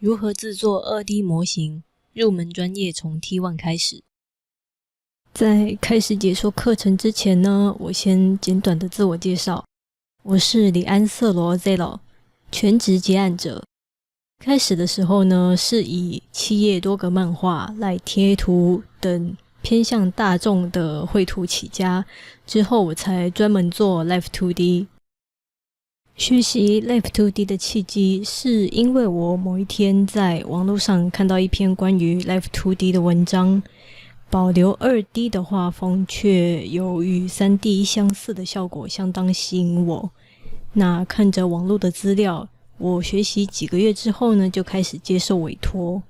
如何制作 2D 模型？入门专业从 T1 开始。在开始解说课程之前呢，我先简短的自我介绍。我是李安瑟罗 Zelo， 全职接案者。开始的时候呢，是以企业多格漫画、赖贴图等偏向大众的绘图起家，之后我才专门做 Live 2D。学习 Live 2D 的契机是因为我某一天在网络上看到一篇关于 Live 2D 的文章，保留 2D 的画风却有与 3D 相似的效果相当吸引我。那看着网络的资料，我学习几个月之后呢，就开始接受委托。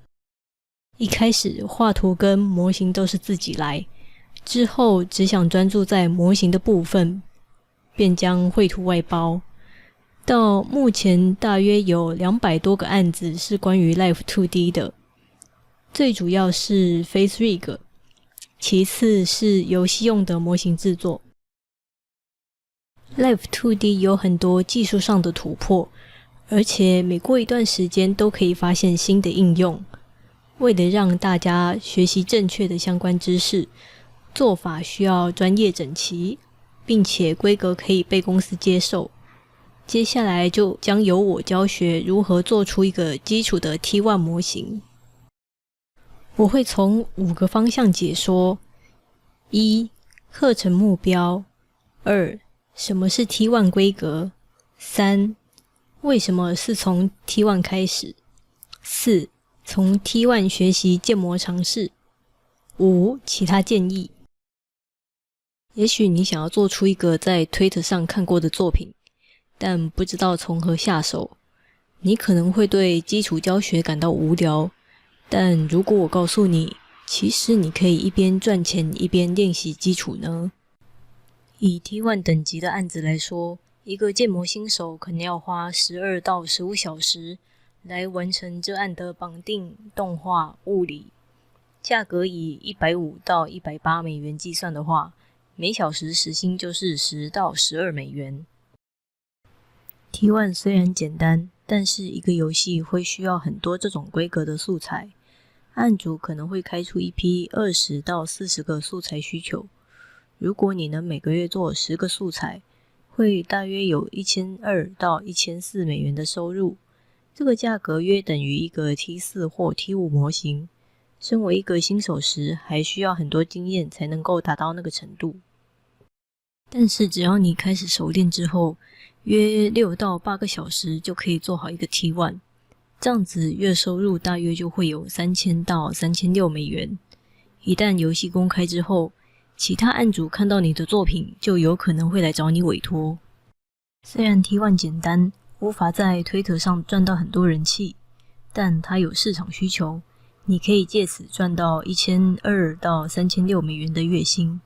一开始画图跟模型都是自己来，之后只想专注在模型的部分，便将绘图外包。到目前大约有200多个案子是关于 Live 2D 的，最主要是 Face Rig， 其次是游戏用的模型制作。Live 2D 有很多技术上的突破，而且每过一段时间都可以发现新的应用。为了让大家学习正确的相关知识，做法需要专业整齐，并且规格可以被公司接受。接下来就将由我教学如何做出一个基础的 T1 模型。我会从5个方向解说： 1. 课程目标； 2. 什么是 T1 规格； 3. 为什么是从 T1 开始； 4. 从 T1 学习建模常识； 5. 其他建议。也许你想要做出一个在 Twitter 上看过的作品，但不知道从何下手，你可能会对基础教学感到无聊。但如果我告诉你，其实你可以一边赚钱一边练习基础呢？以 T1 等级的案子来说，一个建模新手可能要花12到15小时来完成这案的绑定、动画、物理。价格以150到180美元计算的话，每小时时薪就是10到12美元。T1 虽然简单，但是一个游戏会需要很多这种规格的素材，案主可能会开出一批20到40个素材需求。如果你能每个月做10个素材，会大约有1200到1400美元的收入，这个价格约等于一个 T4 或 T5 模型。身为一个新手时，还需要很多经验才能够达到那个程度。但是只要你开始熟练之后，约6到8个小时就可以做好一个 T1， 这样子月收入大约就会有3000到3600美元。一旦游戏公开之后，其他案主看到你的作品，就有可能会来找你委托。虽然 T1 简单，无法在推特上赚到很多人气，但它有市场需求，你可以借此赚到1200到3600美元的月薪。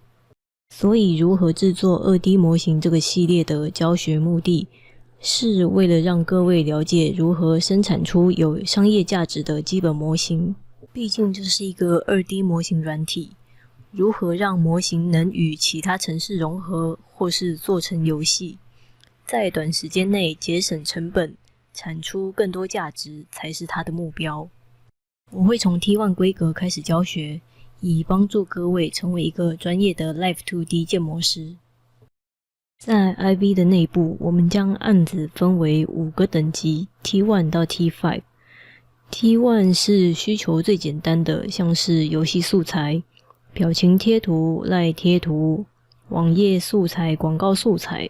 所以如何制作 2D 模型这个系列的教学目的，是为了让各位了解如何生产出有商业价值的基本模型。毕竟这是一个 2D 模型软体，如何让模型能与其他程式融合，或是做成游戏，在短时间内节省成本，产出更多价值，才是它的目标。我会从 T1 规格开始教学，以帮助各位成为一个专业的 Live 2D 建模师。在 IB 的内部，我们将案子分为5个等级 T1 到 T5。 T1 是需求最简单的，像是游戏素材、表情贴图、赖贴图、网页素材、广告素材。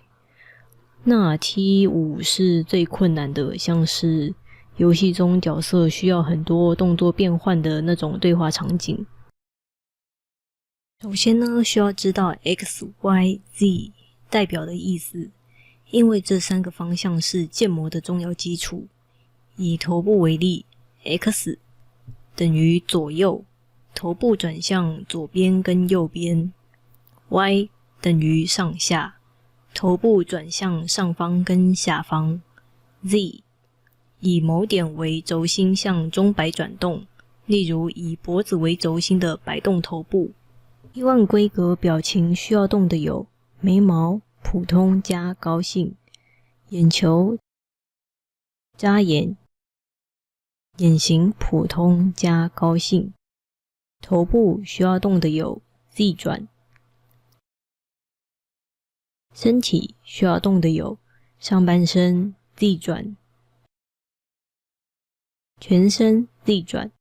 那 T5 是最困难的，像是游戏中角色需要很多动作变换的那种对话场景。首先呢，需要知道 X、Y、Z 代表的意思，因为这3个方向是建模的重要基础。以头部为例， X 等于左右，头部转向左边跟右边； Y 等于上下，头部转向上方跟下方； Z 以某点为轴心向钟摆转动，例如以脖子为轴心的摆动头部。T1 规格表情需要动的有眉毛、普通加高兴、眼球、眨眼、眼型普通加高兴。头部需要动的有 Z 转，身体需要动的有上半身 Z 转，全身 Z 转，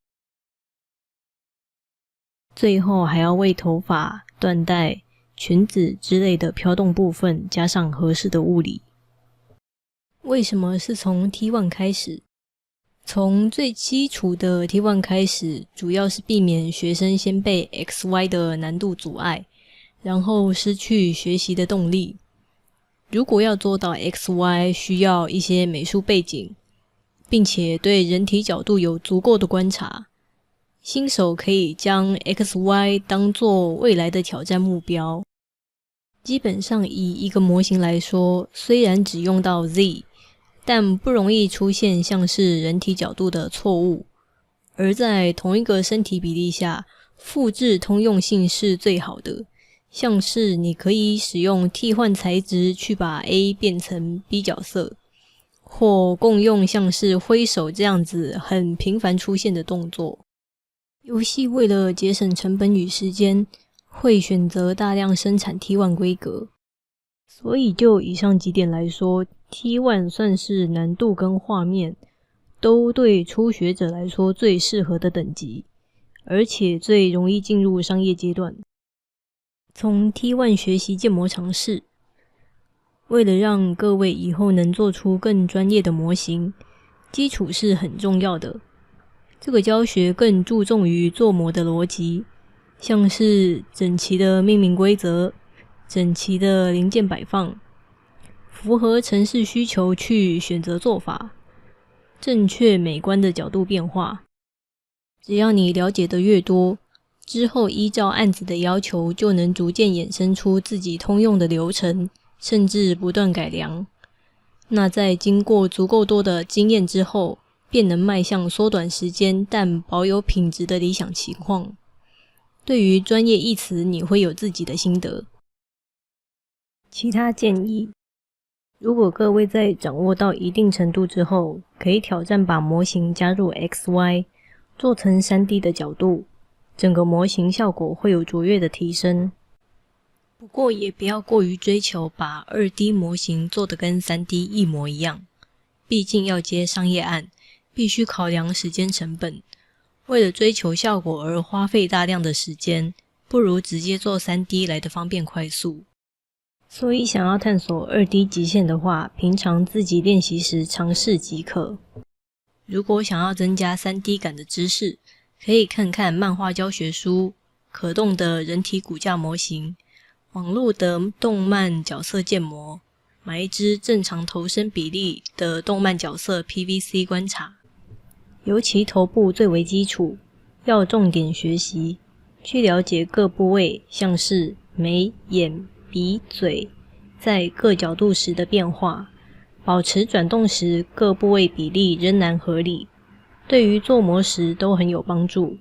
最后还要为头发、缎带、裙子之类的飘动部分加上合适的物理。为什么是从 T1 开始？从最基础的 T1 开始，主要是避免学生先被 XY 的难度阻碍，然后失去学习的动力。如果要做到 XY， 需要一些美术背景，并且对人体角度有足够的观察。新手可以将 XY 当作未来的挑战目标。基本上以一个模型来说，虽然只用到 Z，但不容易出现像是人体角度的错误，而在同一个身体比例下，复制通用性是最好的。像是你可以使用替换材质去把 A 变成 B 角色，或共用像是挥手这样子很频繁出现的动作。游戏为了节省成本与时间，会选择大量生产 T1 规格。所以就以上几点来说， T1 算是难度跟画面都对初学者来说最适合的等级，而且最容易进入商业阶段。从 T1 学习建模常识，为了让各位以后能做出更专业的模型，基础是很重要的。这个教学更注重于做模的逻辑，像是整齐的命名规则、整齐的零件摆放、符合程式需求去选择做法、正确美观的角度变化。只要你了解的越多，之后依照案子的要求，就能逐渐衍生出自己通用的流程，甚至不断改良。那在经过足够多的经验之后，便能迈向缩短时间但保有品质的理想情况。对于专业一词，你会有自己的心得。其他建议，如果各位在掌握到一定程度之后，可以挑战把模型加入 XY， 做成 3D 的角度，整个模型效果会有卓越的提升。不过也不要过于追求把 2D 模型做得跟 3D 一模一样，毕竟要接商业案，必须考量时间成本。为了追求效果而花费大量的时间，不如直接做 3D 来得方便快速。所以想要探索 2D 极限的话，平常自己练习时尝试即可。如果想要增加 3D 感的知识，可以看看漫画教学书、可动的人体骨架模型、网络的动漫角色建模，买一只正常头身比例的动漫角色 PVC 观察。尤其头部最为基础，要重点学习，去了解各部位，像是眉、眼、鼻、嘴，在各角度时的变化，保持转动时各部位比例仍然合理，对于做模时都很有帮助。